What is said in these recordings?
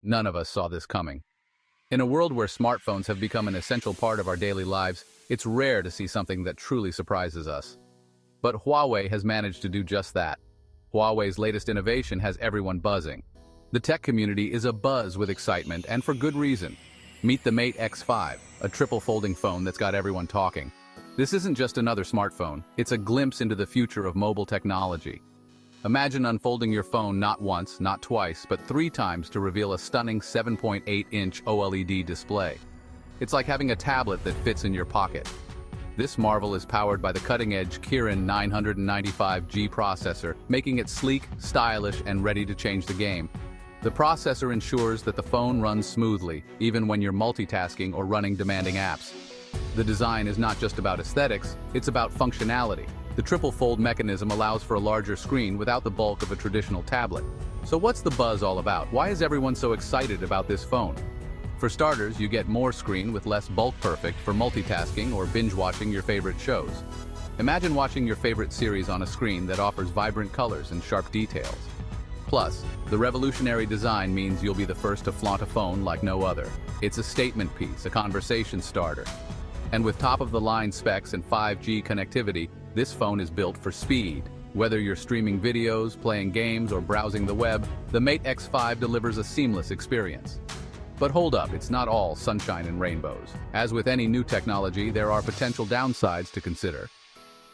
None of us saw this coming. In a world where smartphones have become an essential part of our daily lives, it's rare to see something that truly surprises us. But Huawei has managed to do just that. Huawei's latest innovation has everyone buzzing. The tech community is abuzz with excitement, and for good reason. Meet the Mate X5, a triple folding phone that's got everyone talking. This isn't just another smartphone, it's a glimpse into the future of mobile technology. Imagine unfolding your phone not once, not twice, but 3 times to reveal a stunning 7.8-inch OLED display. It's like having a tablet that fits in your pocket. This marvel is powered by the cutting-edge Kirin 995G processor, making it sleek, stylish, and ready to change the game. The processor ensures that the phone runs smoothly, even when you're multitasking or running demanding apps. The design is not just about aesthetics, it's about functionality. The triple fold mechanism allows for a larger screen without the bulk of a traditional tablet. So what's the buzz all about? Why is everyone so excited about this phone? For starters, you get more screen with less bulk, perfect for multitasking or binge-watching your favorite shows. Imagine watching your favorite series on a screen that offers vibrant colors and sharp details. Plus, the revolutionary design means you'll be the first to flaunt a phone like no other. It's a statement piece, a conversation starter. And with top-of-the-line specs and 5G connectivity, this phone is built for speed. Whether you're streaming videos, playing games, or browsing the web, the Mate X5 delivers a seamless experience. But hold up, it's not all sunshine and rainbows. As with any new technology, there are potential downsides to consider.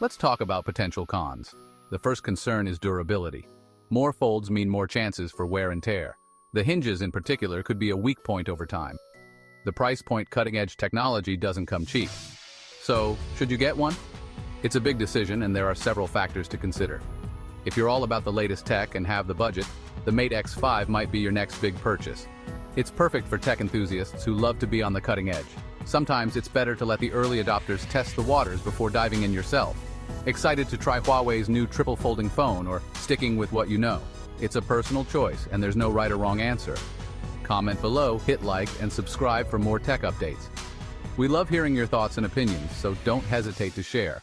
Let's talk about potential cons. The first concern is durability. More folds mean more chances for wear and tear. The hinges in particular could be a weak point over time. The price point cutting-edge technology doesn't come cheap. So, should you get one? It's a big decision and there are several factors to consider. If you're all about the latest tech and have the budget, the Mate X5 might be your next big purchase. It's perfect for tech enthusiasts who love to be on the cutting edge. Sometimes it's better to let the early adopters test the waters before diving in yourself. Excited to try Huawei's new triple folding phone or sticking with what you know? It's a personal choice and there's no right or wrong answer. Comment below, hit like, and subscribe for more tech updates. We love hearing your thoughts and opinions, so don't hesitate to share.